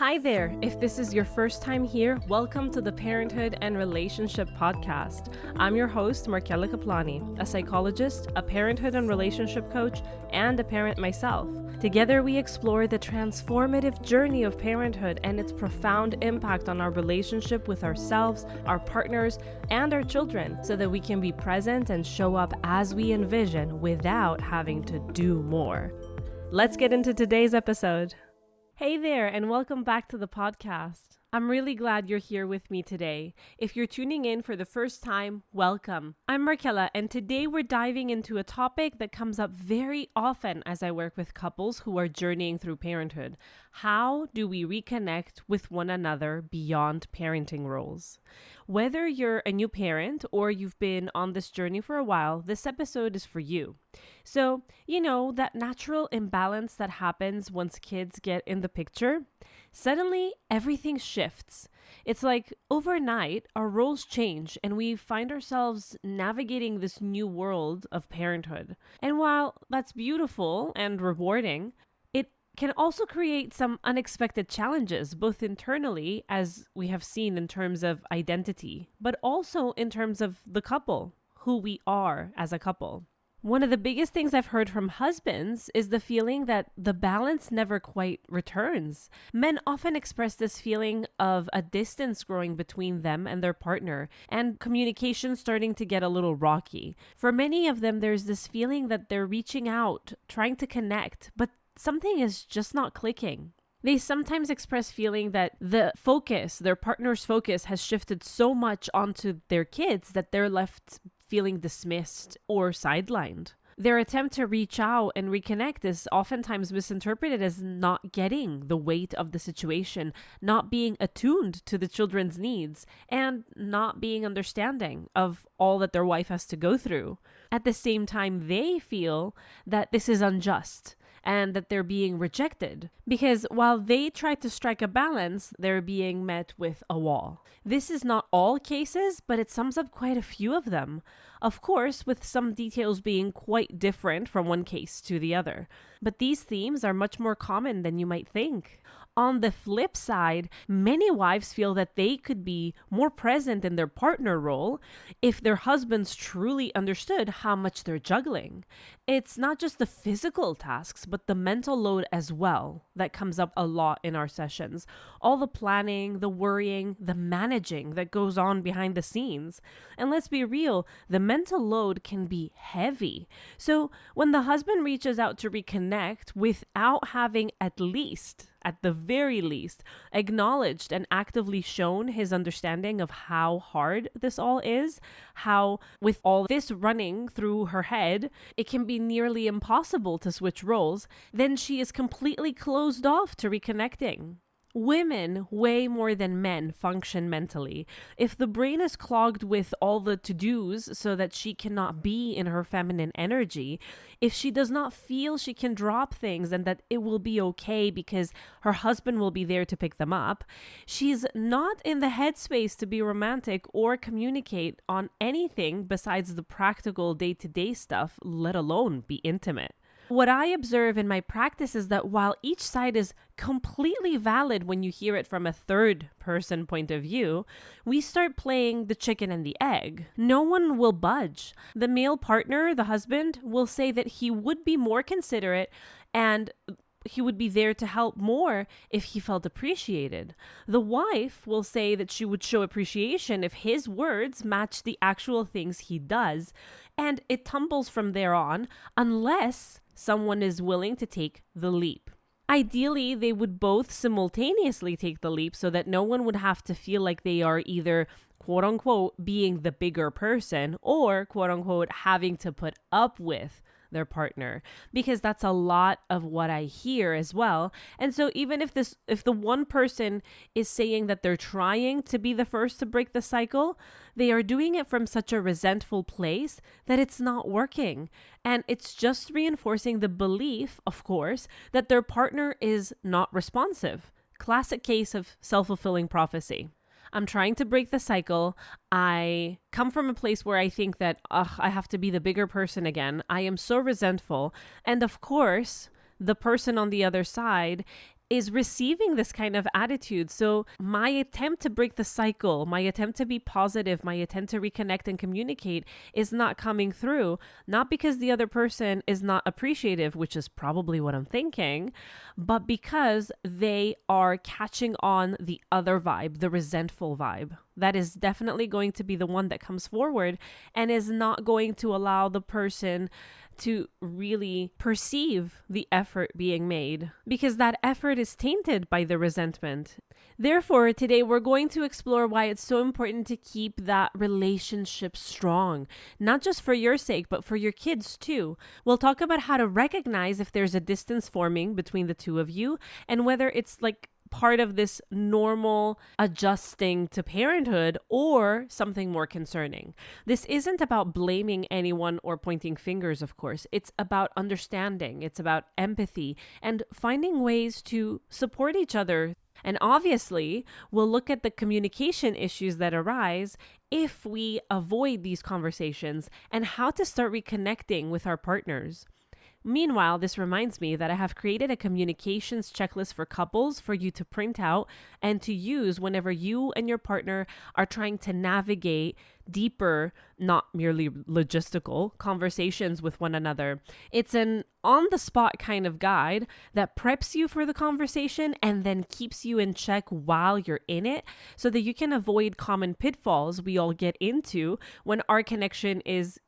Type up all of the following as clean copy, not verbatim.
Hi there. If this is your first time here, welcome to the Parenthood and Relationship Podcast. I'm your host, Markella Kaplani, a psychologist, a parenthood and relationship coach, and a parent myself. Together, we explore the transformative journey of parenthood and its profound impact on our relationship with ourselves, our partners, and our children, so that we can be present and show up as we envision without having to do more. Let's get into today's episode. Hey there, and welcome back to the podcast. I'm really glad you're here with me today. If you're tuning in for the first time, welcome. I'm Markella, and today we're diving into a topic that comes up very often as I work with couples who are journeying through parenthood. How do we reconnect with one another beyond parenting roles? Whether you're a new parent or you've been on this journey for a while, this episode is for you. So, that natural imbalance that happens once kids get in the picture, suddenly everything shifts. It's like overnight, our roles change and we find ourselves navigating this new world of parenthood. And while that's beautiful and rewarding, it can also create some unexpected challenges, both internally, as we have seen in terms of identity, but also in terms of the couple, who we are as a couple. One of the biggest things I've heard from husbands is the feeling that the balance never quite returns. Men often express this feeling of a distance growing between them and their partner, and communication starting to get a little rocky. For many of them, there's this feeling that they're reaching out, trying to connect, but something is just not clicking. They sometimes express feeling that their partner's focus has shifted so much onto their kids that they're left feeling dismissed or sidelined. Their attempt to reach out and reconnect is oftentimes misinterpreted as not getting the weight of the situation, not being attuned to the children's needs, and not being understanding of all that their wife has to go through. At the same time, they feel that this is unjust and that they're being rejected, because while they try to strike a balance, they're being met with a wall. This is not all cases, but it sums up quite a few of them. Of course, with some details being quite different from one case to the other. But these themes are much more common than you might think. On the flip side, many wives feel that they could be more present in their partner role if their husbands truly understood how much they're juggling. It's not just the physical tasks, but the mental load as well that comes up a lot in our sessions. All the planning, the worrying, the managing that goes on behind the scenes. And let's be real, the mental load can be heavy. So when the husband reaches out to reconnect without having at the very least, acknowledged and actively shown his understanding of how hard this all is, how with all this running through her head, it can be nearly impossible to switch roles, then she is completely closed off to reconnecting. Women, way more than men, function mentally. If the brain is clogged with all the to-dos so that she cannot be in her feminine energy, if she does not feel she can drop things and that it will be okay because her husband will be there to pick them up, she's not in the headspace to be romantic or communicate on anything besides the practical day-to-day stuff, let alone be intimate. What I observe in my practice is that while each side is completely valid when you hear it from a third person point of view, we start playing the chicken and the egg. No one will budge. The male partner, the husband, will say that he would be more considerate and he would be there to help more if he felt appreciated. The wife will say that she would show appreciation if his words match the actual things he does, and it tumbles from there on unless someone is willing to take the leap. Ideally, they would both simultaneously take the leap so that no one would have to feel like they are either quote unquote being the bigger person or quote unquote having to put up with their partner, because that's a lot of what I hear as well. And so even if the one person is saying that they're trying to be the first to break the cycle, they are doing it from such a resentful place that it's not working. And it's just reinforcing the belief, of course, that their partner is not responsive. Classic case of self-fulfilling prophecy. I'm trying to break the cycle. I come from a place where I think that, I have to be the bigger person again. I am so resentful. And of course, the person on the other side is receiving this kind of attitude. So my attempt to break the cycle, my attempt to be positive, my attempt to reconnect and communicate is not coming through, not because the other person is not appreciative, which is probably what I'm thinking, but because they are catching on the other vibe, the resentful vibe. That is definitely going to be the one that comes forward and is not going to allow the person to really perceive the effort being made, because that effort is tainted by the resentment. Therefore, today we're going to explore why it's so important to keep that relationship strong, not just for your sake, but for your kids too. We'll talk about how to recognize if there's a distance forming between the two of you and whether it's like part of this normal adjusting to parenthood or something more concerning. This isn't about blaming anyone or pointing fingers, of course. It's about understanding. It's about empathy and finding ways to support each other. And obviously, we'll look at the communication issues that arise if we avoid these conversations and how to start reconnecting with our partners. Meanwhile, this reminds me that I have created a communications checklist for couples for you to print out and to use whenever you and your partner are trying to navigate deeper, not merely logistical, conversations with one another. It's an on-the-spot kind of guide that preps you for the conversation and then keeps you in check while you're in it so that you can avoid common pitfalls we all get into when our connection is,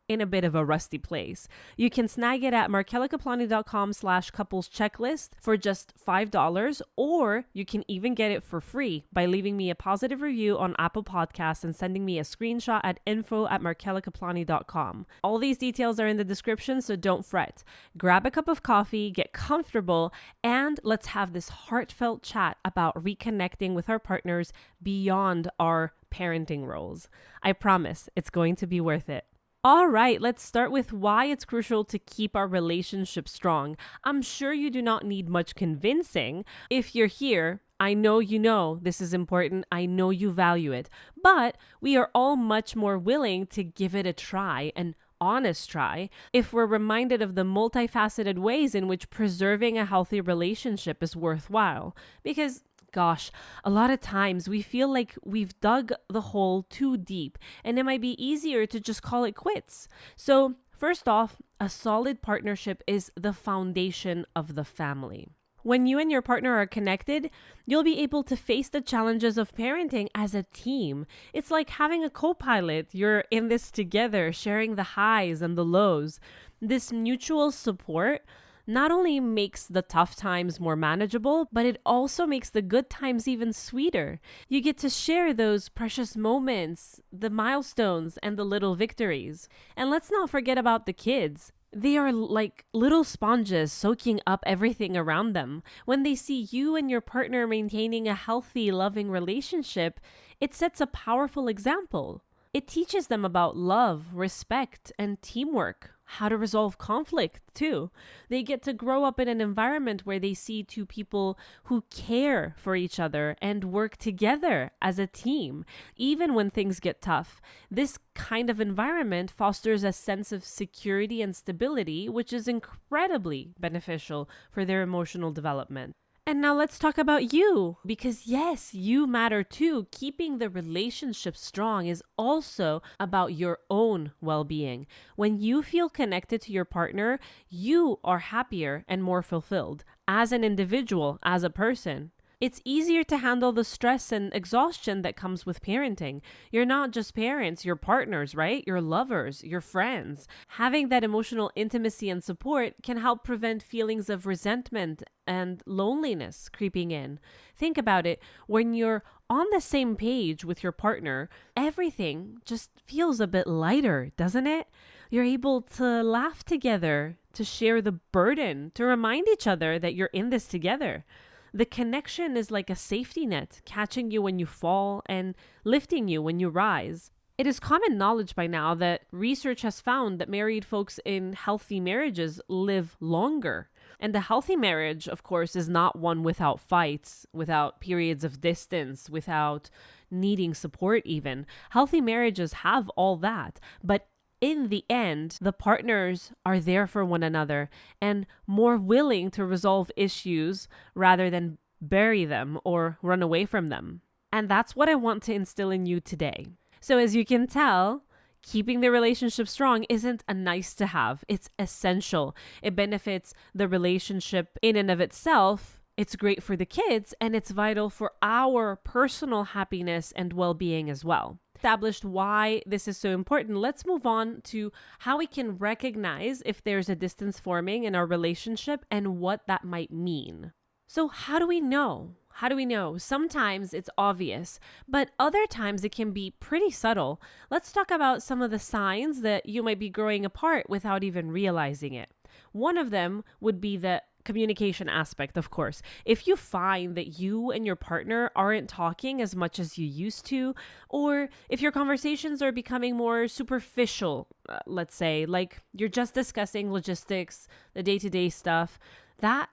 in a bit of a rusty place. You can snag it at markelikaplani.com/couples checklist for just $5, or you can even get it for free by leaving me a positive review on Apple Podcasts and sending me a screenshot at info@markelikaplani.com. All these details are in the description, so don't fret. Grab a cup of coffee, get comfortable, and let's have this heartfelt chat about reconnecting with our partners beyond our parenting roles. I promise it's going to be worth it. All right, let's start with why it's crucial to keep our relationship strong. I'm sure you do not need much convincing. If you're here, I know you know this is important. I know you value it. But we are all much more willing to give it a try, an honest try, if we're reminded of the multifaceted ways in which preserving a healthy relationship is worthwhile. Because gosh, a lot of times we feel like we've dug the hole too deep and it might be easier to just call it quits. So first off, a solid partnership is the foundation of the family. When you and your partner are connected, you'll be able to face the challenges of parenting as a team. It's like having a co-pilot. You're in this together, sharing the highs and the lows. This mutual support not only makes the tough times more manageable, but it also makes the good times even sweeter. You get to share those precious moments, the milestones, and the little victories. And let's not forget about the kids. They are like little sponges soaking up everything around them. When they see you and your partner maintaining a healthy, loving relationship, it sets a powerful example. It teaches them about love, respect, and teamwork, how to resolve conflict too. They get to grow up in an environment where they see two people who care for each other and work together as a team, even when things get tough. This kind of environment fosters a sense of security and stability, which is incredibly beneficial for their emotional development. And now let's talk about you, because yes, you matter too. Keeping the relationship strong is also about your own well-being. When you feel connected to your partner, you are happier and more fulfilled as an individual, as a person. It's easier to handle the stress and exhaustion that comes with parenting. You're not just parents, you're partners, right? You're lovers, you're friends. Having that emotional intimacy and support can help prevent feelings of resentment and loneliness creeping in. Think about it. When you're on the same page with your partner, everything just feels a bit lighter, doesn't it? You're able to laugh together, to share the burden, to remind each other that you're in this together. The connection is like a safety net, catching you when you fall and lifting you when you rise. It is common knowledge by now that research has found that married folks in healthy marriages live longer. And a healthy marriage, of course, is not one without fights, without periods of distance, without needing support even. Healthy marriages have all that, but in the end, the partners are there for one another and more willing to resolve issues rather than bury them or run away from them. And that's what I want to instill in you today. So as you can tell, keeping the relationship strong isn't a nice to have. It's essential. It benefits the relationship in and of itself. It's great for the kids, and it's vital for our personal happiness and well-being as well. Established why this is so important, let's move on to how we can recognize if there's a distance forming in our relationship and what that might mean. So how do we know? How do we know? Sometimes it's obvious, but other times it can be pretty subtle. Let's talk about some of the signs that you might be growing apart without even realizing it. One of them would be the communication aspect, of course. If you find that you and your partner aren't talking as much as you used to, or if your conversations are becoming more superficial, let's say, like you're just discussing logistics, the day-to-day stuff, that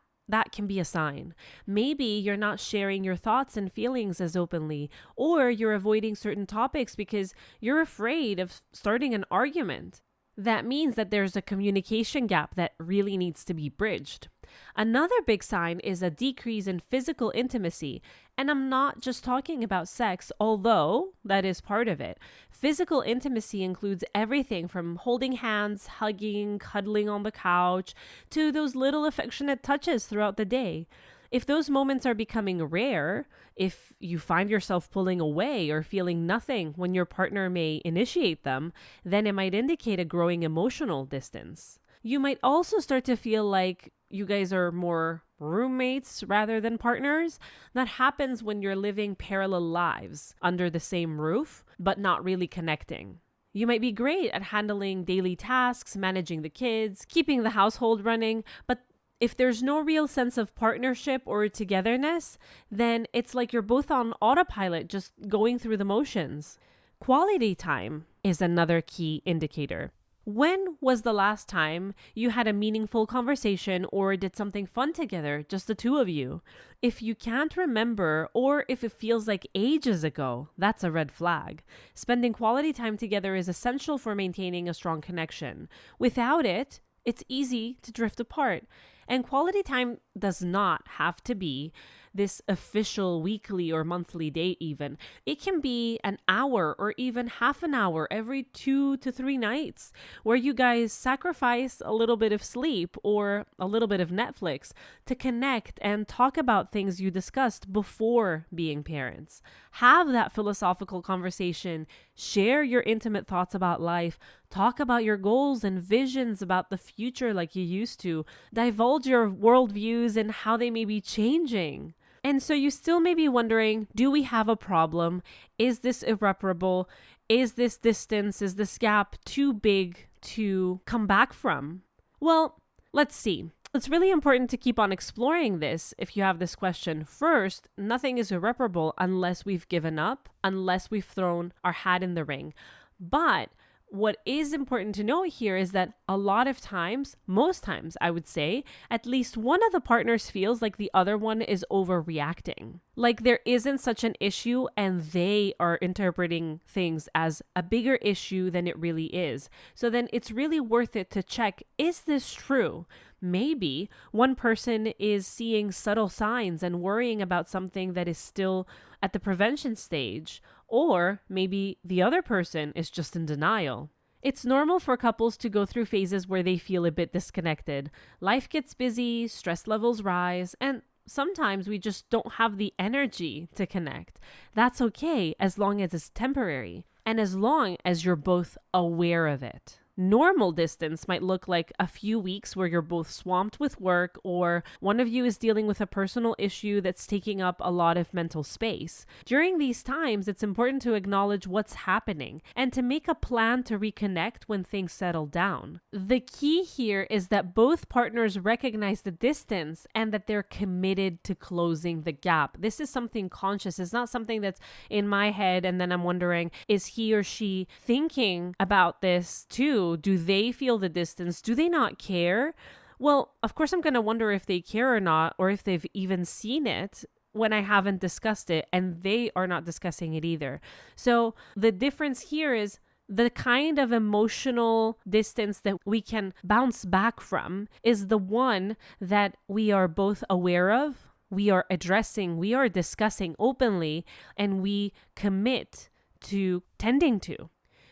can be a sign. Maybe you're not sharing your thoughts and feelings as openly, or you're avoiding certain topics because you're afraid of starting an argument. That means that there's a communication gap that really needs to be bridged. Another big sign is a decrease in physical intimacy. And I'm not just talking about sex, although that is part of it. Physical intimacy includes everything from holding hands, hugging, cuddling on the couch, to those little affectionate touches throughout the day. If those moments are becoming rare, if you find yourself pulling away or feeling nothing when your partner may initiate them, then it might indicate a growing emotional distance. You might also start to feel like you guys are more roommates rather than partners. That happens when you're living parallel lives under the same roof, but not really connecting. You might be great at handling daily tasks, managing the kids, keeping the household running, but if there's no real sense of partnership or togetherness, then it's like you're both on autopilot, just going through the motions. Quality time is another key indicator. When was the last time you had a meaningful conversation or did something fun together, just the two of you? If you can't remember, or if it feels like ages ago, that's a red flag. Spending quality time together is essential for maintaining a strong connection. Without it, it's easy to drift apart. And quality time does not have to be this official weekly or monthly date even. It can be an hour or even half an hour every 2 to 3 nights where you guys sacrifice a little bit of sleep or a little bit of Netflix to connect and talk about things you discussed before being parents. Have that philosophical conversation, share your intimate thoughts about life, talk about your goals and visions about the future like you used to, divulge your worldviews and how they may be changing. And so you still may be wondering, do we have a problem? Is this irreparable? Is this distance, is this gap too big to come back from? Well, let's see. It's really important to keep on exploring this if you have this question. First, nothing is irreparable unless we've given up, unless we've thrown our hat in the ring. But what is important to know here is that a lot of times, most times I would say, at least one of the partners feels like the other one is overreacting. Like there isn't such an issue and they are interpreting things as a bigger issue than it really is. So then it's really worth it to check, is this true? Maybe one person is seeing subtle signs and worrying about something that is still at the prevention stage, or maybe the other person is just in denial. It's normal for couples to go through phases where they feel a bit disconnected. Life gets busy, stress levels rise, and sometimes we just don't have the energy to connect. That's okay as long as it's temporary and as long as you're both aware of it. Normal distance might look like a few weeks where you're both swamped with work or one of you is dealing with a personal issue that's taking up a lot of mental space. During these times, it's important to acknowledge what's happening and to make a plan to reconnect when things settle down. The key here is that both partners recognize the distance and that they're committed to closing the gap. This is something conscious. It's not something that's in my head and then I'm wondering, is he or she thinking about this too? Do they feel the distance? Do they not care? Well, of course, I'm going to wonder if they care or not, or if they've even seen it when I haven't discussed it and they are not discussing it either. So the difference here is The kind of emotional distance that we can bounce back from is the one that we are both aware of, we are addressing, we are discussing openly, and we commit to tending to.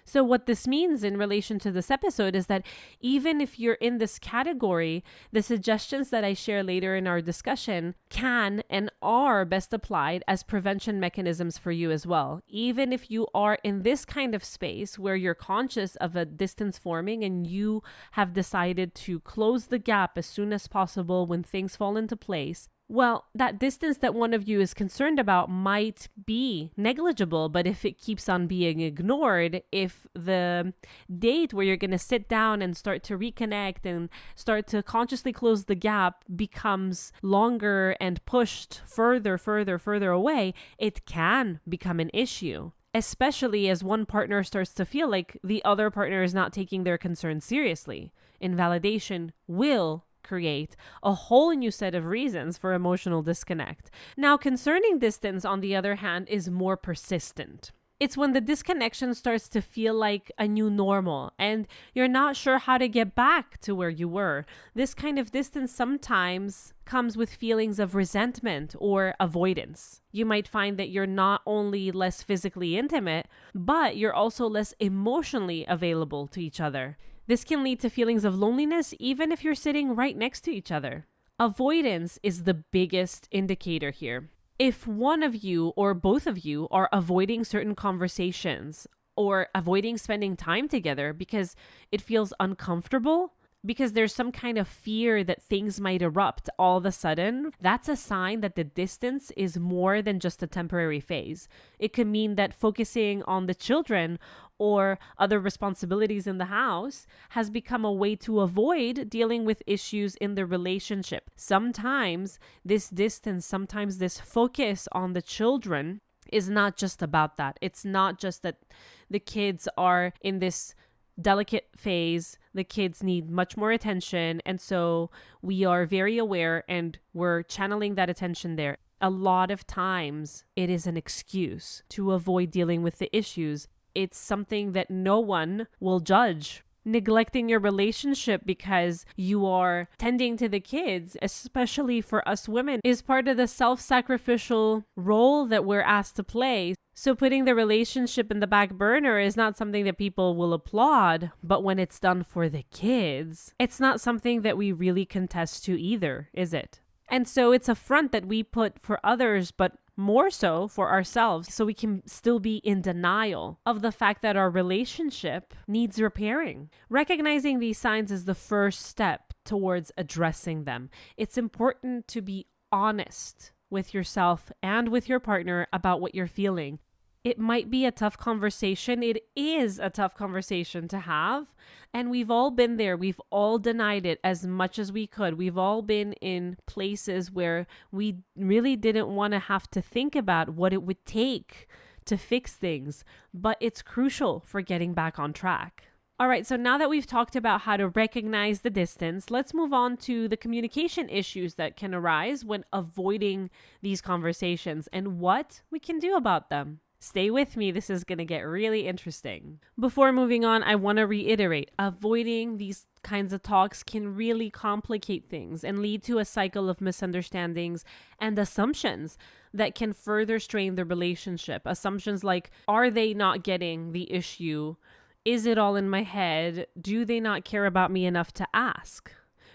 So what this means in relation to this episode is that even if you're in this category, the suggestions that I share later in our discussion can and are best applied as prevention mechanisms for you as well. Even if you are in this kind of space where you're conscious of a distance forming and you have decided to close the gap as soon as possible when things fall into place, well, that distance that one of you is concerned about might be negligible, but if it keeps on being ignored, if the date where you're going to sit down and start to reconnect and start to consciously close the gap becomes longer and pushed further away, it can become an issue. Especially as one partner starts to feel like the other partner is not taking their concerns seriously. Invalidation will create a whole new set of reasons for emotional disconnect. Now, concerning distance, on the other hand, is more persistent. It's when the disconnection starts to feel like a new normal and you're not sure how to get back to where you were. This kind of distance sometimes comes with feelings of resentment or avoidance. You might find that you're not only less physically intimate, but you're also less emotionally available to each other. This can lead to feelings of loneliness even if you're sitting right next to each other. Avoidance is the biggest indicator here. If one of you or both of you are avoiding certain conversations or avoiding spending time together because it feels uncomfortable, because there's some kind of fear that things might erupt all of a sudden, that's a sign that the distance is more than just a temporary phase. It could mean that focusing on the children or other responsibilities in the house has become a way to avoid dealing with issues in the relationship. Sometimes this distance, sometimes this focus on the children is not just about that. It's not just that the kids are in this delicate phase, the kids need much more attention, and so we are very aware and we're channeling that attention there. A lot of times it is an excuse to avoid dealing with the issues. It's something that no one will judge. Neglecting your relationship because you are tending to the kids, especially for us women, is part of the self-sacrificial role that we're asked to play. So putting the relationship in the back burner is not something that people will applaud, but when it's done for the kids, it's not something that we really contest to either, is it? And so it's a front that we put for others, but more so for ourselves, so we can still be in denial of the fact that our relationship needs repairing. Recognizing these signs is the first step towards addressing them. It's important to be honest with yourself and with your partner about what you're feeling. It might be a tough conversation. It is a tough conversation to have. And we've all been there. We've all denied it as much as we could. We've all been in places where we really didn't want to have to think about what it would take to fix things. But it's crucial for getting back on track. All right, so now that we've talked about how to recognize the distance, let's move on to the communication issues that can arise when avoiding these conversations and what we can do about them. Stay with me. This is going to get really interesting. Before moving on, I want to reiterate, avoiding these kinds of talks can really complicate things and lead to a cycle of misunderstandings and assumptions that can further strain the relationship. Assumptions like, are they not getting the issue? Is it all in my head? Do they not care about me enough to ask?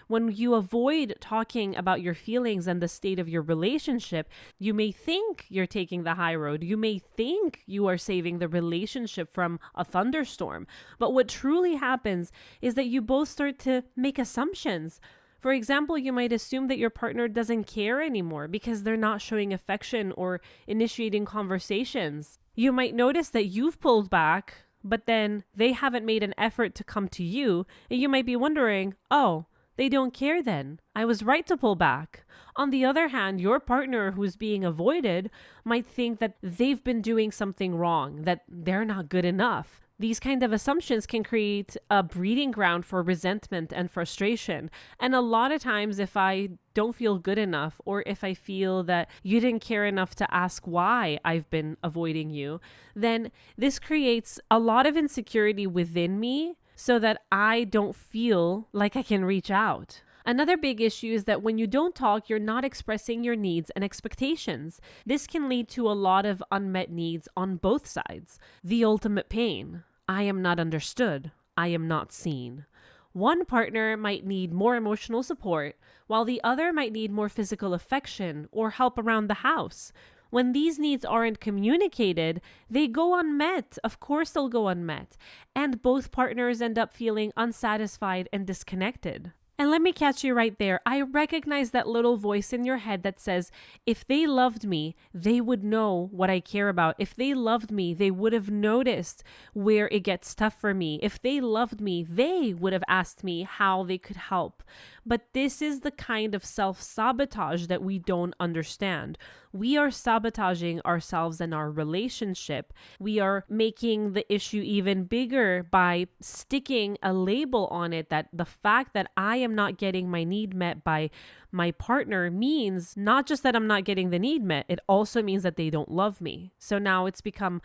When you avoid talking about your feelings and the state of your relationship, you may think you're taking the high road. You may think you are saving the relationship from a thunderstorm. But what truly happens is that you both start to make assumptions. For example, you might assume that your partner doesn't care anymore because they're not showing affection or initiating conversations. You might notice that you've pulled back, but then they haven't made an effort to come to you. And you might be wondering, oh, they don't care then. I was right to pull back. On the other hand, your partner who's being avoided might think that they've been doing something wrong, that they're not good enough. These kind of assumptions can create a breeding ground for resentment and frustration. And a lot of times, if I don't feel good enough, or if I feel that you didn't care enough to ask why I've been avoiding you, then this creates a lot of insecurity within me so that I don't feel like I can reach out. Another big issue is that when you don't talk, you're not expressing your needs and expectations. This can lead to a lot of unmet needs on both sides. The ultimate pain. I am not understood. I am not seen. One partner might need more emotional support, while the other might need more physical affection or help around the house. When these needs aren't communicated, they go unmet. Of course, they'll go unmet. And both partners end up feeling unsatisfied and disconnected. And let me catch you right there. I recognize that little voice in your head that says, if they loved me, they would know what I care about. If they loved me, they would have noticed where it gets tough for me. If they loved me, they would have asked me how they could help. But this is the kind of self-sabotage that we don't understand. We are sabotaging ourselves and our relationship. We are making the issue even bigger by sticking a label on it that the fact that I am not getting my need met by my partner means not just that I'm not getting the need met, it also means that they don't love me. So now it's become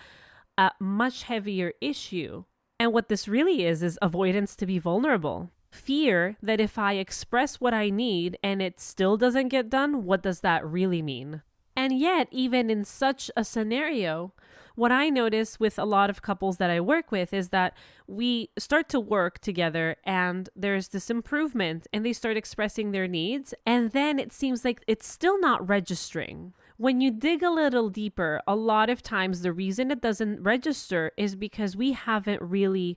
a much heavier issue. And what this really is avoidance to be vulnerable. Fear that if I express what I need and it still doesn't get done, what does that really mean? And yet, even in such a scenario, what I notice with a lot of couples that I work with is that we start to work together and there's this improvement and they start expressing their needs. And then it seems like it's still not registering. When you dig a little deeper, a lot of times the reason it doesn't register is because we haven't really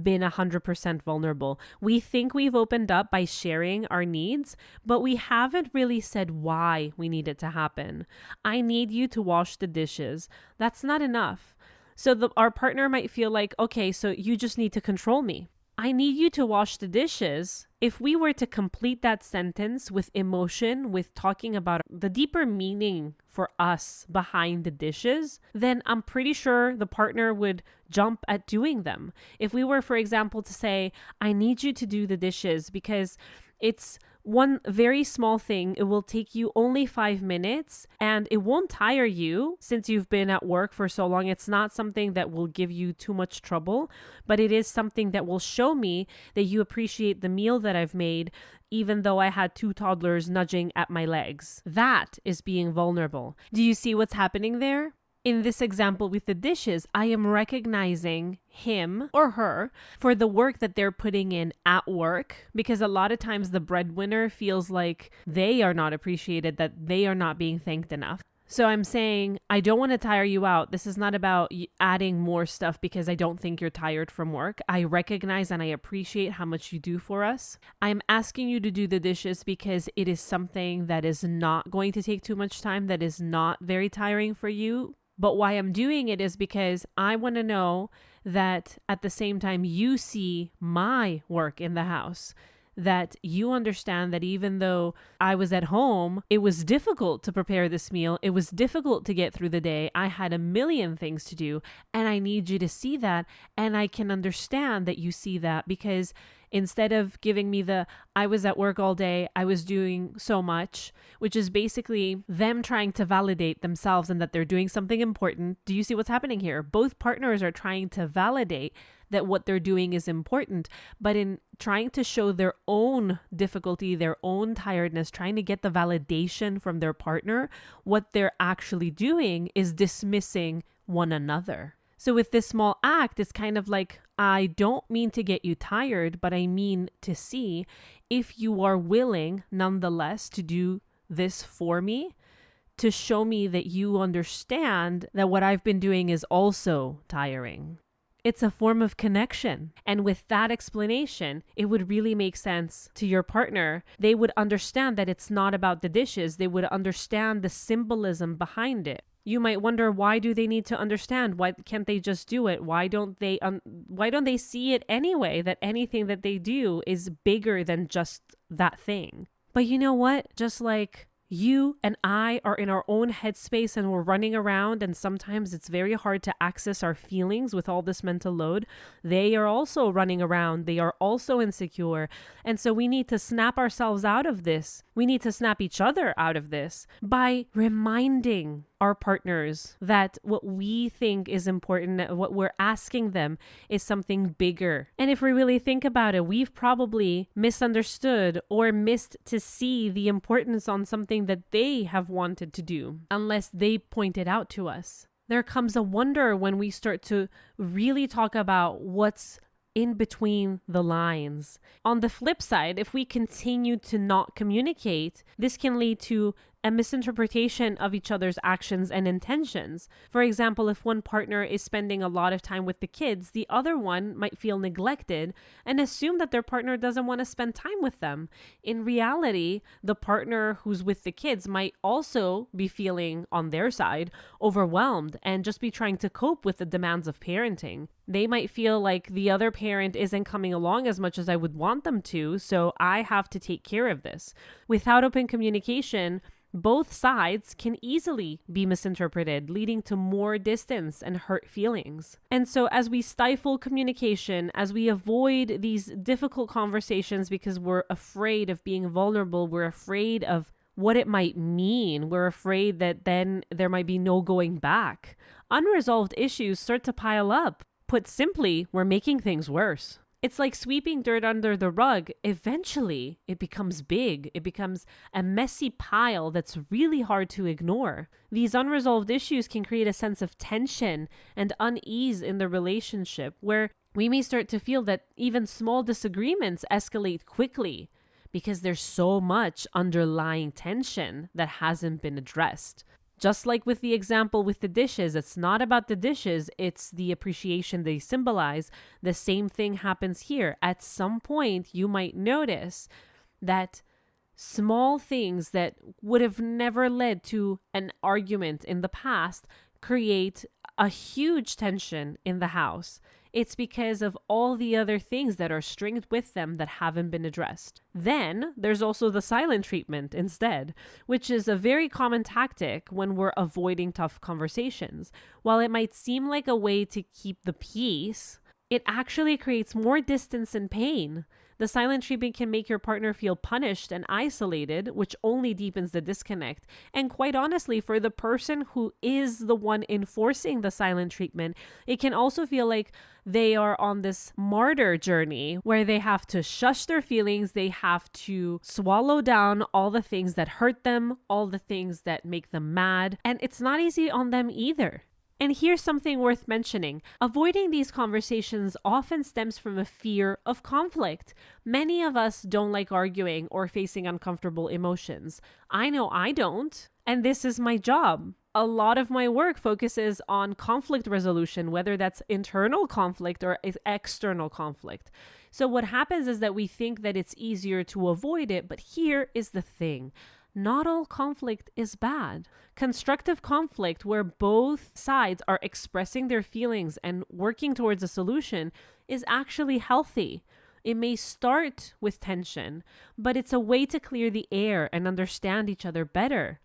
been 100% vulnerable. We think we've opened up by sharing our needs, but we haven't really said why we need it to happen. I need you to wash the dishes. That's not enough. So our partner might feel like, okay, so you just need to control me. I need you to wash the dishes. If we were to complete that sentence with emotion, with talking about the deeper meaning for us behind the dishes, then I'm pretty sure the partner would jump at doing them. If we were, for example, to say, I need you to do the dishes because it's one very small thing. It will take you only 5 minutes and it won't tire you since you've been at work for so long. It's not something that will give you too much trouble, but it is something that will show me that you appreciate the meal that I've made, even though I had 2 toddlers nudging at my legs. That is being vulnerable. Do you see what's happening there? In this example with the dishes, I am recognizing him or her for the work that they're putting in at work, because a lot of times the breadwinner feels like they are not appreciated, that they are not being thanked enough. So I'm saying, I don't want to tire you out. This is not about adding more stuff because I don't think you're tired from work. I recognize and I appreciate how much you do for us. I'm asking you to do the dishes because it is something that is not going to take too much time, that is not very tiring for you. But why I'm doing it is because I want to know that at the same time you see my work in the house, that you understand that even though I was at home, it was difficult to prepare this meal. It was difficult to get through the day. I had a million things to do, and I need you to see that. And I can understand that you see that, because instead of giving me I was at work all day, I was doing so much, which is basically them trying to validate themselves and that they're doing something important. Do you see what's happening here? Both partners are trying to validate that what they're doing is important, but in trying to show their own difficulty, their own tiredness, trying to get the validation from their partner, what they're actually doing is dismissing one another. So with this small act, it's kind of like, I don't mean to get you tired, but I mean to see if you are willing, nonetheless, to do this for me, to show me that you understand that what I've been doing is also tiring. It's a form of connection. And with that explanation, it would really make sense to your partner. They would understand that it's not about the dishes. They would understand the symbolism behind it. You might wonder, why do they need to understand? Why can't they just do it? Why don't they see it anyway, that anything that they do is bigger than just that thing? But you know what? Just like you and I are in our own headspace and we're running around, and sometimes it's very hard to access our feelings with all this mental load. They are also running around. They are also insecure. And so we need to snap ourselves out of this. We need to snap each other out of this by reminding our partners that what we think is important, what we're asking them, is something bigger. And if we really think about it, we've probably misunderstood or missed to see the importance on something that they have wanted to do, unless they point it out to us. There comes a wonder when we start to really talk about what's in between the lines. On the flip side, if we continue to not communicate, this can lead to a misinterpretation of each other's actions and intentions. For example, if one partner is spending a lot of time with the kids, the other one might feel neglected and assume that their partner doesn't want to spend time with them. In reality, the partner who's with the kids might also be feeling, on their side, overwhelmed and just be trying to cope with the demands of parenting. They might feel like the other parent isn't coming along as much as I would want them to, so I have to take care of this. Without open communication, both sides can easily be misinterpreted, leading to more distance and hurt feelings. And so as we stifle communication, as we avoid these difficult conversations because we're afraid of being vulnerable, we're afraid of what it might mean, we're afraid that then there might be no going back, unresolved issues start to pile up. Put simply, we're making things worse. It's like sweeping dirt under the rug. Eventually, it becomes big. It becomes a messy pile that's really hard to ignore. These unresolved issues can create a sense of tension and unease in the relationship, where we may start to feel that even small disagreements escalate quickly because there's so much underlying tension that hasn't been addressed. Just like with the example with the dishes, it's not about the dishes, it's the appreciation they symbolize. The same thing happens here. At some point, you might notice that small things that would have never led to an argument in the past create a huge tension in the house. It's because of all the other things that are stringed with them that haven't been addressed. Then there's also the silent treatment instead, which is a very common tactic when we're avoiding tough conversations. While it might seem like a way to keep the peace, it actually creates more distance and pain. The silent treatment can make your partner feel punished and isolated, which only deepens the disconnect. And quite honestly, for the person who is the one enforcing the silent treatment, it can also feel like they are on this martyr journey where they have to shush their feelings, they have to swallow down all the things that hurt them, all the things that make them mad, and it's not easy on them either. And here's something worth mentioning. Avoiding these conversations often stems from a fear of conflict. Many of us don't like arguing or facing uncomfortable emotions. I know I don't, and this is my job. A lot of my work focuses on conflict resolution, whether that's internal conflict or external conflict. So what happens is that we think that it's easier to avoid it, but here is the thing. Not all conflict is bad. Constructive conflict, where both sides are expressing their feelings and working towards a solution, is actually healthy. It may start with tension, but it's a way to clear the air and understand each other better.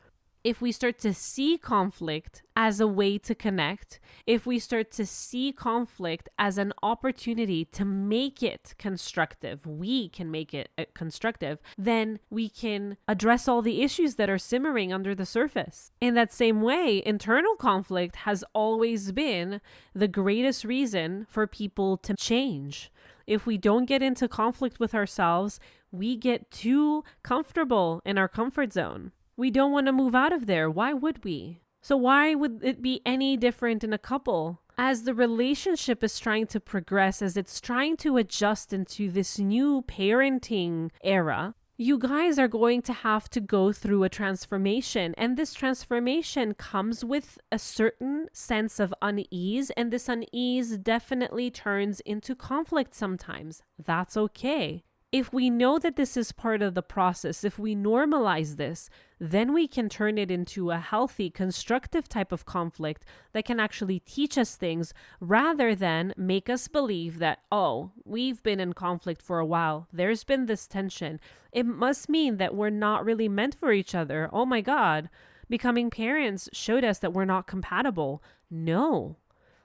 If we start to see conflict as a way to connect, if we start to see conflict as an opportunity to make it constructive, we can make it constructive, then we can address all the issues that are simmering under the surface. In that same way, internal conflict has always been the greatest reason for people to change. If we don't get into conflict with ourselves, we get too comfortable in our comfort zone. We don't want to move out of there. Why would we? So why would it be any different in a couple? As the relationship is trying to progress, as it's trying to adjust into this new parenting era, you guys are going to have to go through a transformation. And this transformation comes with a certain sense of unease. And this unease definitely turns into conflict sometimes. That's okay. If we know that this is part of the process, if we normalize this, then we can turn it into a healthy, constructive type of conflict that can actually teach us things rather than make us believe that, oh, we've been in conflict for a while. There's been this tension. It must mean that we're not really meant for each other. Oh my God, becoming parents showed us that we're not compatible. No,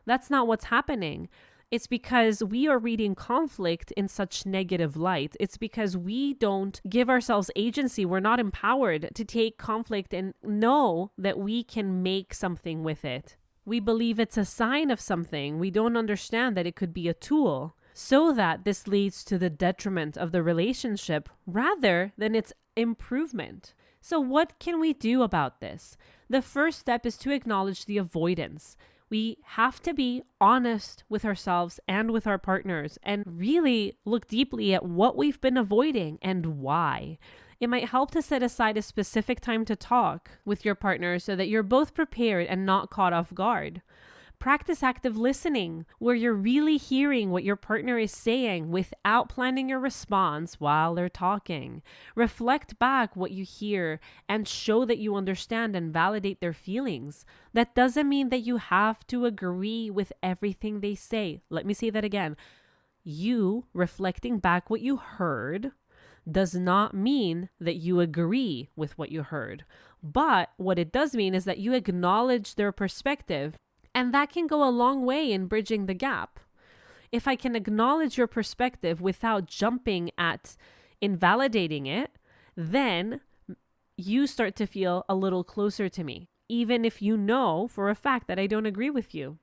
that's not what's happening. It's because we are reading conflict in such negative light. It's because we don't give ourselves agency. We're not empowered to take conflict and know that we can make something with it. We believe it's a sign of something. We don't understand that it could be a tool, so that this leads to the detriment of the relationship rather than its improvement. So what can we do about this? The first step is to acknowledge the avoidance. We have to be honest with ourselves and with our partners and really look deeply at what we've been avoiding and why. It might help to set aside a specific time to talk with your partner so that you're both prepared and not caught off guard. Practice active listening, where you're really hearing what your partner is saying without planning your response while they're talking. Reflect back what you hear and show that you understand and validate their feelings. That doesn't mean that you have to agree with everything they say. Let me say that again. You reflecting back what you heard does not mean that you agree with what you heard. But what it does mean is that you acknowledge their perspective. And that can go a long way in bridging the gap. If I can acknowledge your perspective without jumping at invalidating it, then you start to feel a little closer to me, even if you know for a fact that I don't agree with you.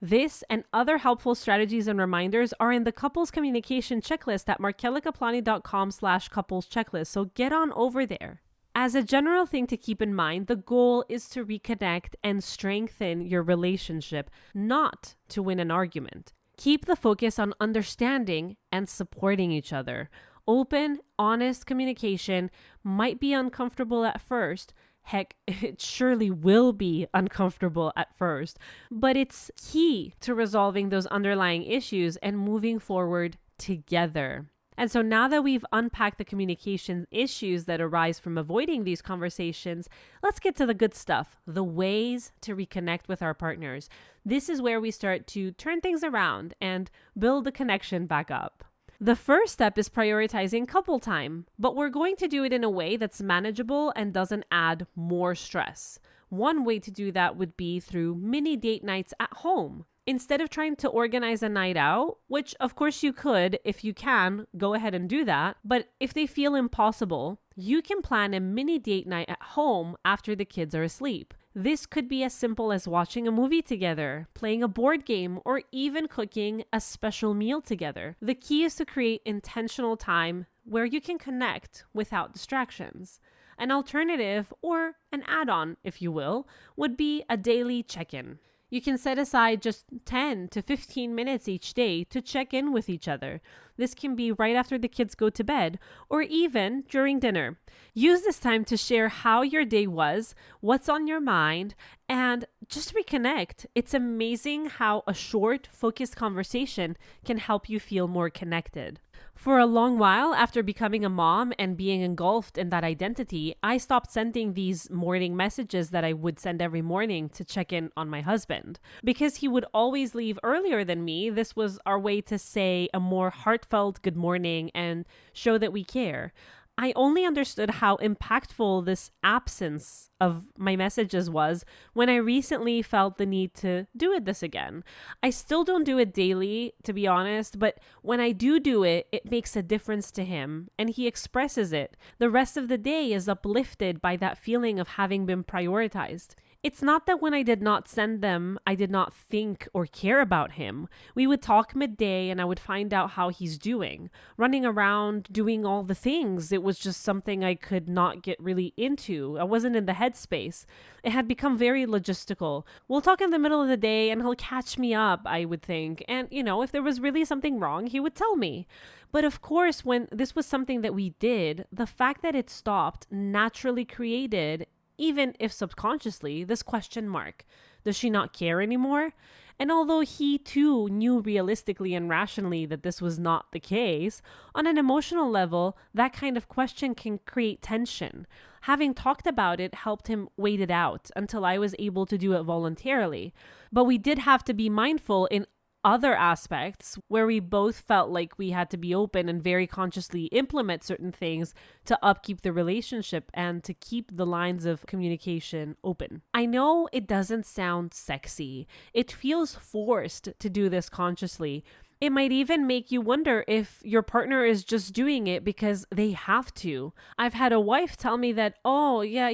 This and other helpful strategies and reminders are in the couples communication checklist at markelikaplani.com/couples checklist. So get on over there. As a general thing to keep in mind, the goal is to reconnect and strengthen your relationship, not to win an argument. Keep the focus on understanding and supporting each other. Open, honest communication might be uncomfortable at first. Heck, it surely will be uncomfortable at first, but it's key to resolving those underlying issues and moving forward together. And so now that we've unpacked the communication issues that arise from avoiding these conversations, let's get to the good stuff, the ways to reconnect with our partners. This is where we start to turn things around and build the connection back up. The first step is prioritizing couple time, but we're going to do it in a way that's manageable and doesn't add more stress. One way to do that would be through mini date nights at home. Instead of trying to organize a night out, which of course you could, if you can, go ahead and do that. But if they feel impossible, you can plan a mini date night at home after the kids are asleep. This could be as simple as watching a movie together, playing a board game, or even cooking a special meal together. The key is to create intentional time where you can connect without distractions. An alternative, or an add-on, if you will, would be a daily check-in. You can set aside just 10 to 15 minutes each day to check in with each other. This can be right after the kids go to bed or even during dinner. Use this time to share how your day was, what's on your mind, and just reconnect. It's amazing how a short, focused conversation can help you feel more connected. For a long while after becoming a mom and being engulfed in that identity, I stopped sending these morning messages that I would send every morning to check in on my husband. Because he would always leave earlier than me, this was our way to say a more heartfelt good morning and show that we care. I only understood how impactful this absence of my messages was when I recently felt the need to do this again. I still don't do it daily, to be honest, but when I do it, it makes a difference to him and he expresses it. The rest of the day is uplifted by that feeling of having been prioritized. It's not that when I did not send them, I did not think or care about him. We would talk midday and I would find out how he's doing. Running around, doing all the things, it was just something I could not get really into. I wasn't in the headspace. It had become very logistical. We'll talk in the middle of the day and he'll catch me up, I would think. And, if there was really something wrong, he would tell me. But of course, when this was something that we did, the fact that it stopped naturally created, even if subconsciously, this question mark. Does she not care anymore? And although he too knew realistically and rationally that this was not the case, on an emotional level, that kind of question can create tension. Having talked about it helped him wait it out until I was able to do it voluntarily. But we did have to be mindful in other aspects where we both felt like we had to be open and very consciously implement certain things to upkeep the relationship and to keep the lines of communication open. I know it doesn't sound sexy. It feels forced to do this consciously. It might even make you wonder if your partner is just doing it because they have to. I've had a wife tell me that, oh, yeah,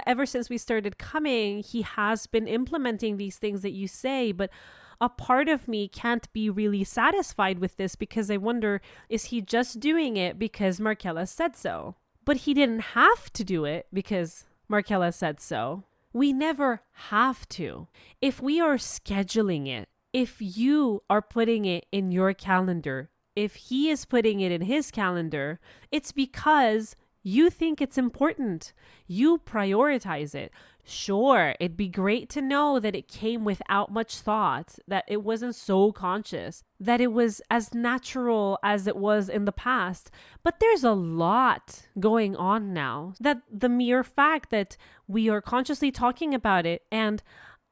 ever since we started coming, he has been implementing these things that you say, but a part of me can't be really satisfied with this because I wonder, is he just doing it because Markella said so? But he didn't have to do it because Markella said so. We never have to. If we are scheduling it, if you are putting it in your calendar, if he is putting it in his calendar, it's because you think it's important. You prioritize it. Sure, it'd be great to know that it came without much thought, that it wasn't so conscious, that it was as natural as it was in the past. But there's a lot going on now, that the mere fact that we are consciously talking about it, and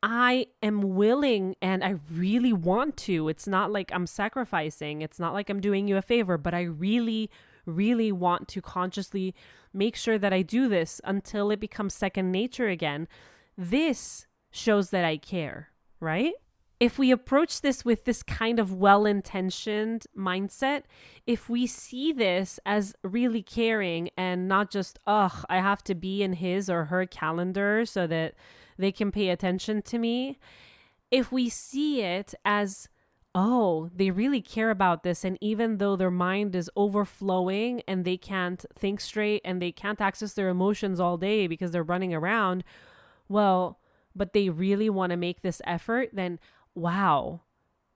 I am willing and I really want to. It's not like I'm sacrificing. It's not like I'm doing you a favor, but I really want to consciously make sure that I do this until it becomes second nature again. This shows that I care, right? If we approach this with this kind of well-intentioned mindset, if we see this as really caring and not just, I have to be in his or her calendar so that they can pay attention to me. If we see it as, they really care about this. And even though their mind is overflowing and they can't think straight and they can't access their emotions all day because they're running around, but they really want to make this effort, then wow,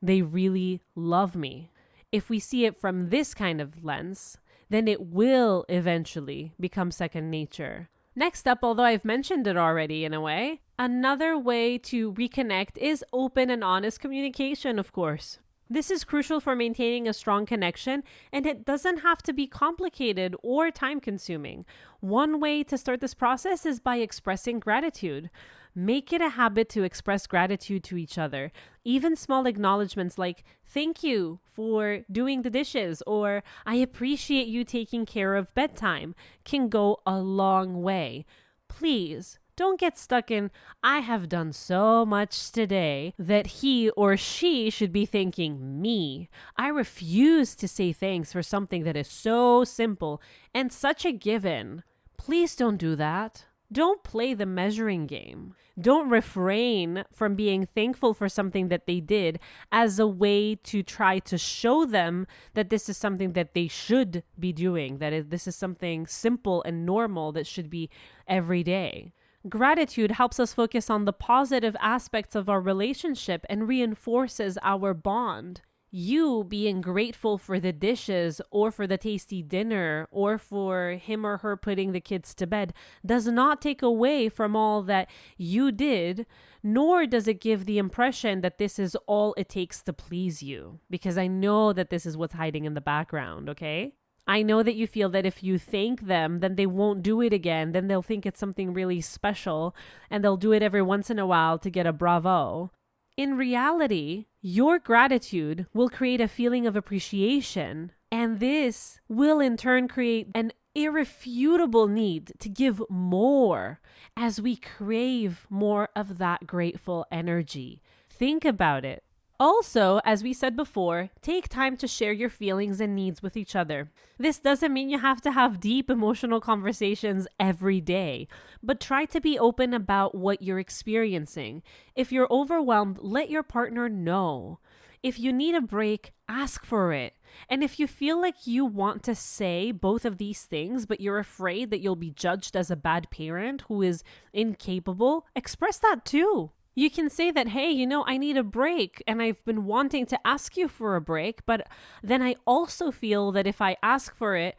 they really love me. If we see it from this kind of lens, then it will eventually become second nature. Next up, although I've mentioned it already in a way, another way to reconnect is open and honest communication, of course. This is crucial for maintaining a strong connection, and it doesn't have to be complicated or time-consuming. One way to start this process is by expressing gratitude. Make it a habit to express gratitude to each other. Even small acknowledgements like, thank you for doing the dishes, or I appreciate you taking care of bedtime, can go a long way. Please don't get stuck in, I have done so much today that he or she should be thanking me. I refuse to say thanks for something that is so simple and such a given. Please don't do that. Don't play the measuring game. Don't refrain from being thankful for something that they did as a way to try to show them that this is something that they should be doing, this is something simple and normal that should be every day. Gratitude helps us focus on the positive aspects of our relationship and reinforces our bond. You being grateful for the dishes or for the tasty dinner or for him or her putting the kids to bed does not take away from all that you did, nor does it give the impression that this is all it takes to please you. Because I know that this is what's hiding in the background, okay? I know that you feel that if you thank them, then they won't do it again. Then they'll think it's something really special and they'll do it every once in a while to get a bravo. In reality, your gratitude will create a feeling of appreciation, and this will in turn create an irrefutable need to give more as we crave more of that grateful energy. Think about it. Also, as we said before, take time to share your feelings and needs with each other. This doesn't mean you have to have deep emotional conversations every day, but try to be open about what you're experiencing. If you're overwhelmed, let your partner know. If you need a break, ask for it. And if you feel like you want to say both of these things, but you're afraid that you'll be judged as a bad parent who is incapable, express that too. You can say that, hey, I need a break and I've been wanting to ask you for a break, but then I also feel that if I ask for it,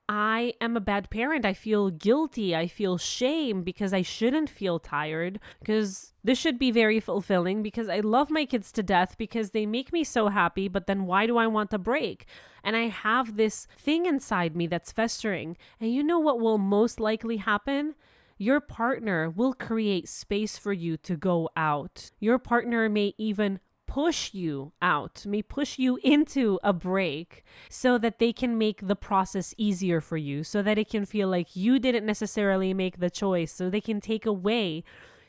I am a bad parent. I feel guilty. I feel shame because I shouldn't feel tired, because this should be very fulfilling because I love my kids to death because they make me so happy. But then why do I want a break? And I have this thing inside me that's festering. And you know what will most likely happen? Your partner will create space for you to go out. Your partner may even push you out, may push you into a break so that they can make the process easier for you, so that it can feel like you didn't necessarily make the choice, so they can take away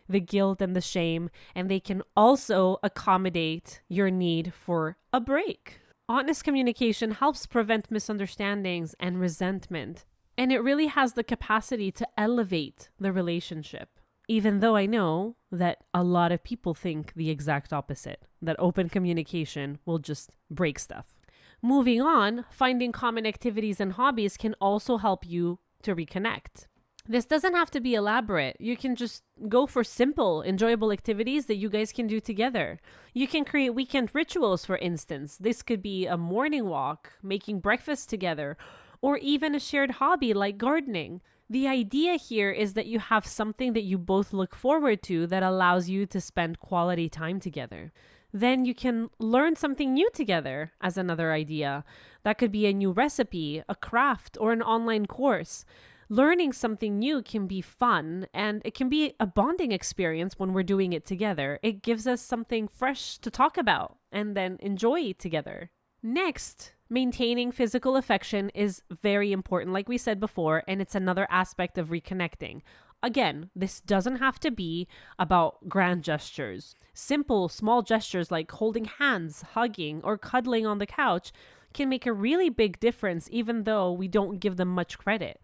the guilt and the shame, and they can also accommodate your need for a break. Honest communication helps prevent misunderstandings and resentment, and it really has the capacity to elevate the relationship. Even though I know that a lot of people think the exact opposite, that open communication will just break stuff. Moving on, finding common activities and hobbies can also help you to reconnect. This doesn't have to be elaborate. You can just go for simple, enjoyable activities that you guys can do together. You can create weekend rituals, for instance. This could be a morning walk, making breakfast together, or even a shared hobby like gardening. The idea here is that you have something that you both look forward to that allows you to spend quality time together. Then you can learn something new together as another idea. That could be a new recipe, a craft, or an online course. Learning something new can be fun, and it can be a bonding experience when we're doing it together. It gives us something fresh to talk about and then enjoy together. Next, maintaining physical affection is very important, like we said before, and it's another aspect of reconnecting. Again, this doesn't have to be about grand gestures. Simple, small gestures like holding hands, hugging, or cuddling on the couch can make a really big difference, even though we don't give them much credit.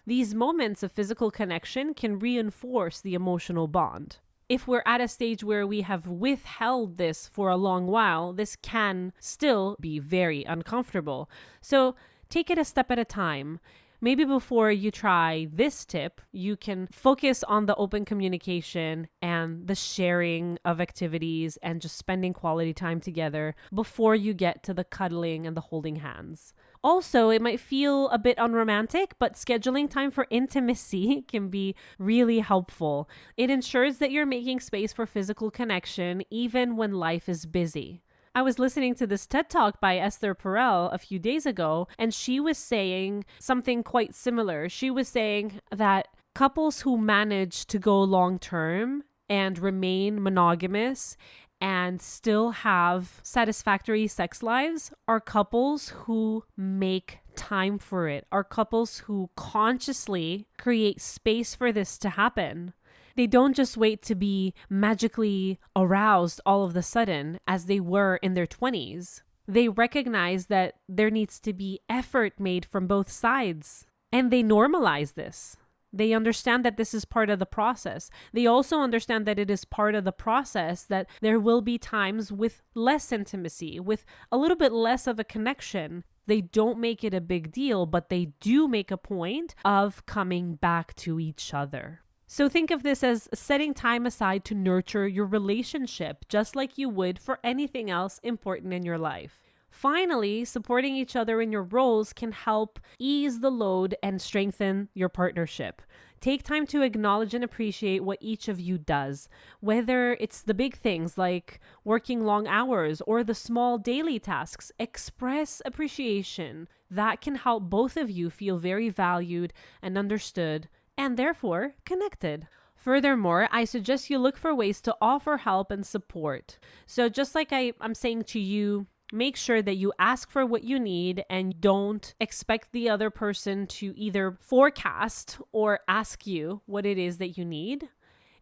These moments of physical connection can reinforce the emotional bond. If we're at a stage where we have withheld this for a long while, this can still be very uncomfortable. So take it a step at a time. Maybe before you try this tip, you can focus on the open communication and the sharing of activities and just spending quality time together before you get to the cuddling and the holding hands. Also, it might feel a bit unromantic, but scheduling time for intimacy can be really helpful. It ensures that you're making space for physical connection even when life is busy. I was listening to this TED Talk by Esther Perel a few days ago, and she was saying something quite similar. She was saying that couples who manage to go long term and remain monogamous and still have satisfactory sex lives are couples who make time for it, are couples who consciously create space for this to happen. They don't just wait to be magically aroused all of a sudden as they were in their 20s. They recognize that there needs to be effort made from both sides, and they normalize this. They understand that this is part of the process. They also understand that it is part of the process that there will be times with less intimacy, with a little bit less of a connection. They don't make it a big deal, but they do make a point of coming back to each other. So think of this as setting time aside to nurture your relationship, just like you would for anything else important in your life. Finally, supporting each other in your roles can help ease the load and strengthen your partnership. Take time to acknowledge and appreciate what each of you does, whether it's the big things like working long hours or the small daily tasks. Express appreciation. That can help both of you feel very valued and understood, and therefore connected. Furthermore, I suggest you look for ways to offer help and support. So just like I'm saying to you, make sure that you ask for what you need and don't expect the other person to either forecast or ask you what it is that you need.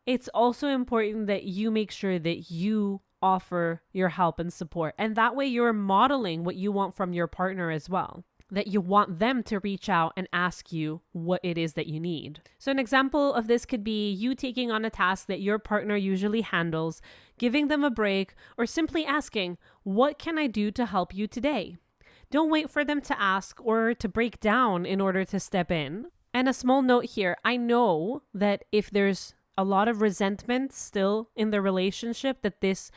It's also important that you make sure that you offer your help and support. And that way you're modeling what you want from your partner as well. That you want them to reach out and ask you what it is that you need. So an example of this could be you taking on a task that your partner usually handles, giving them a break, or simply asking, "What can I do to help you today?" Don't wait for them to ask or to break down in order to step in. And a small note here, I know that if there's a lot of resentment still in the relationship, that this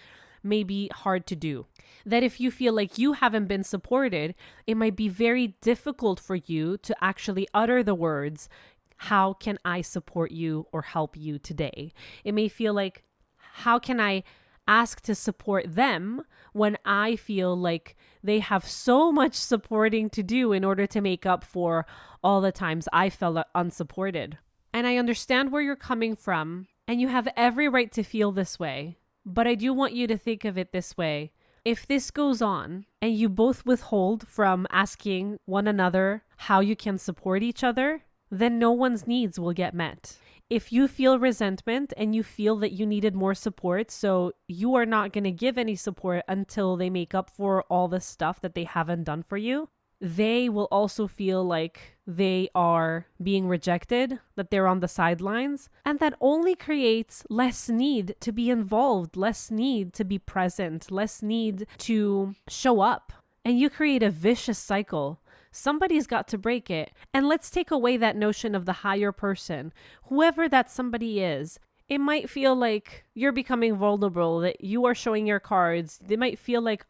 may be hard to do. That if you feel like you haven't been supported, it might be very difficult for you to actually utter the words, how can I support you or help you today? It may feel like, how can I ask to support them when I feel like they have so much supporting to do in order to make up for all the times I felt unsupported? And I understand where you're coming from, and you have every right to feel this way. But I do want you to think of it this way. If this goes on and you both withhold from asking one another how you can support each other, then no one's needs will get met. If you feel resentment and you feel that you needed more support, so you are not going to give any support until they make up for all the stuff that they haven't done for you, they will also feel like they are being rejected, that they're on the sidelines, and that only creates less need to be involved, less need to be present, less need to show up. And you create a vicious cycle. Somebody's got to break it. And let's take away that notion of the higher person. Whoever that somebody is, it might feel like you're becoming vulnerable, that you are showing your cards. They might feel like,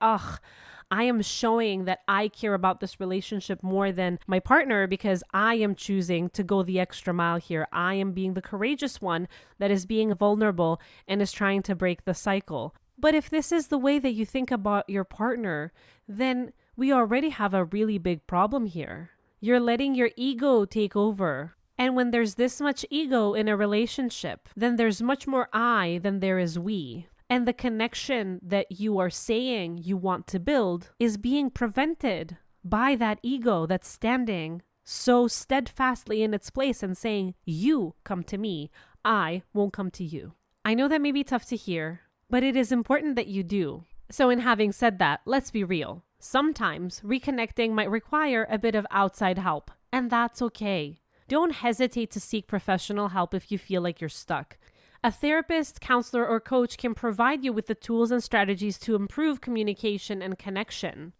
I am showing that I care about this relationship more than my partner because I am choosing to go the extra mile here. I am being the courageous one that is being vulnerable and is trying to break the cycle. But if this is the way that you think about your partner, then we already have a really big problem here. You're letting your ego take over. And when there's this much ego in a relationship, then there's much more I than there is we. And the connection that you are saying you want to build is being prevented by that ego that's standing so steadfastly in its place and saying, you come to me, I won't come to you. I know that may be tough to hear, but it is important that you do. So in having said that, let's be real. Sometimes reconnecting might require a bit of outside help, and that's okay. Don't hesitate to seek professional help if you feel like you're stuck. A therapist, counselor, or coach can provide you with the tools and strategies to improve communication and connection.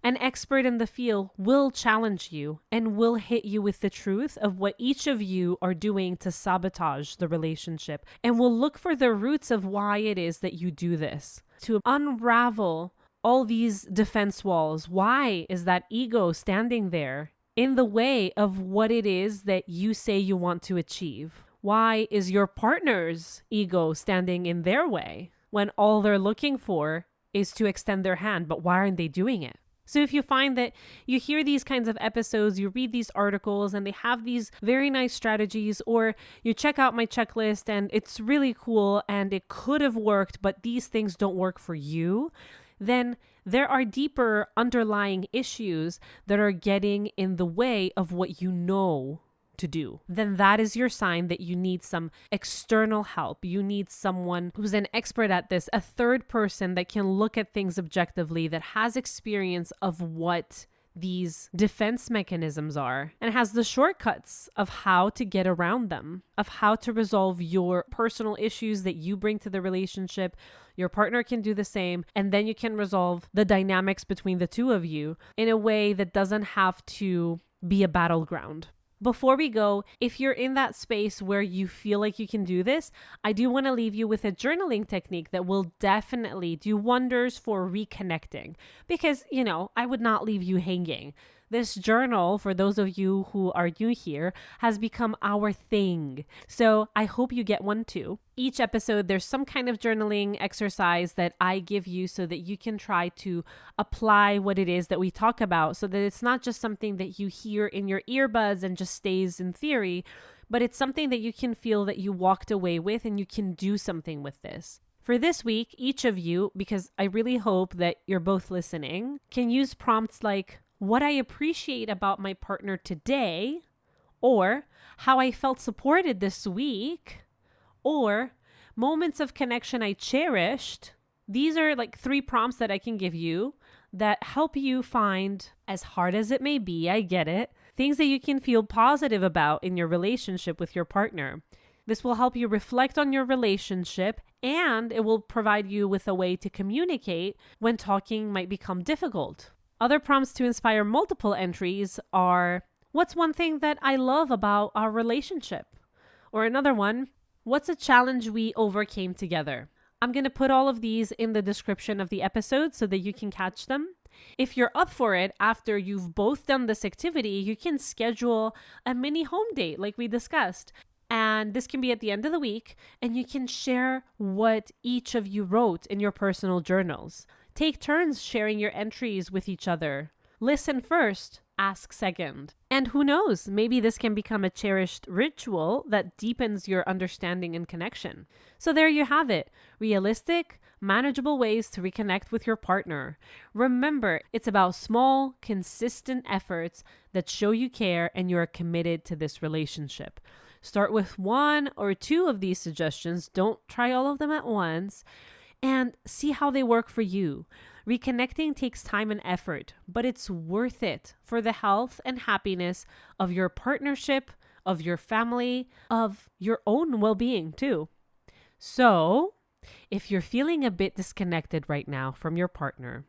An expert in the field will challenge you and will hit you with the truth of what each of you are doing to sabotage the relationship, and will look for the roots of why it is that you do this, to unravel all these defense walls. Why is that ego standing there in the way of what it is that you say you want to achieve? Why is your partner's ego standing in their way when all they're looking for is to extend their hand? But why aren't they doing it? So if you find that you hear these kinds of episodes, you read these articles and they have these very nice strategies, or you check out my checklist and it's really cool and it could have worked, but these things don't work for you, then there are deeper underlying issues that are getting in the way of what you know to do. Then that is your sign that you need some external help. You need someone who's an expert at this, a third person that can look at things objectively, that has experience of what these defense mechanisms are and has the shortcuts of how to get around them, of how to resolve your personal issues that you bring to the relationship. Your partner can do the same, and then you can resolve the dynamics between the two of you in a way that doesn't have to be a battleground. Before we go, if you're in that space where you feel like you can do this, I do want to leave you with a journaling technique that will definitely do wonders for reconnecting. Because, I would not leave you hanging. This journal, for those of you who are new here, has become our thing. So I hope you get one too. Each episode, there's some kind of journaling exercise that I give you so that you can try to apply what it is that we talk about, so that it's not just something that you hear in your earbuds and just stays in theory, but it's something that you can feel that you walked away with and you can do something with this. For this week, each of you, because I really hope that you're both listening, can use prompts like, what I appreciate about my partner today, or how I felt supported this week, or moments of connection I cherished. These are like 3 prompts that I can give you that help you find, as hard as it may be, I get it, things that you can feel positive about in your relationship with your partner. This will help you reflect on your relationship, and it will provide you with a way to communicate when talking might become difficult. Other prompts to inspire multiple entries are, what's one thing that I love about our relationship? Or another one, what's a challenge we overcame together? I'm going to put all of these in the description of the episode so that you can catch them. If you're up for it, after you've both done this activity, you can schedule a mini home date like we discussed. And this can be at the end of the week, and you can share what each of you wrote in your personal journals. Take turns sharing your entries with each other. Listen first, ask second. And who knows, maybe this can become a cherished ritual that deepens your understanding and connection. So there you have it. Realistic, manageable ways to reconnect with your partner. Remember, it's about small, consistent efforts that show you care and you're committed to this relationship. Start with one or two of these suggestions. Don't try all of them at once, and see how they work for you. Reconnecting takes time and effort, but it's worth it for the health and happiness of your partnership, of your family, of your own well-being too. So, if you're feeling a bit disconnected right now from your partner,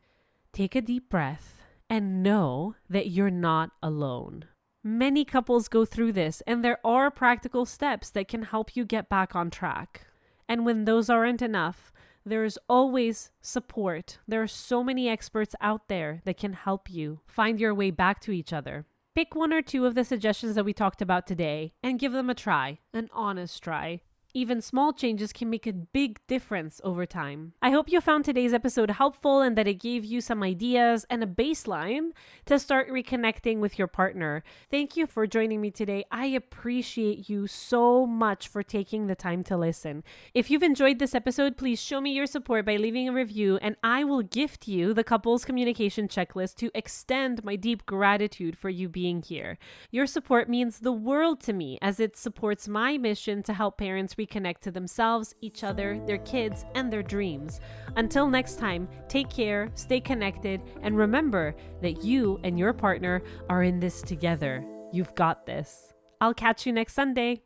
take a deep breath and know that you're not alone. Many couples go through this, and there are practical steps that can help you get back on track. And when those aren't enough, there is always support. There are so many experts out there that can help you find your way back to each other. Pick one or two of the suggestions that we talked about today and give them a try, an honest try. Even small changes can make a big difference over time. I hope you found today's episode helpful and that it gave you some ideas and a baseline to start reconnecting with your partner. Thank you for joining me today. I appreciate you so much for taking the time to listen. If you've enjoyed this episode, please show me your support by leaving a review, and I will gift you the couples communication checklist to extend my deep gratitude for you being here. Your support means the world to me, as it supports my mission to help parents reconnect to themselves, each other, their kids, and their dreams. Until next time, take care, stay connected, and remember that you and your partner are in this together. You've got this. I'll catch you next Sunday.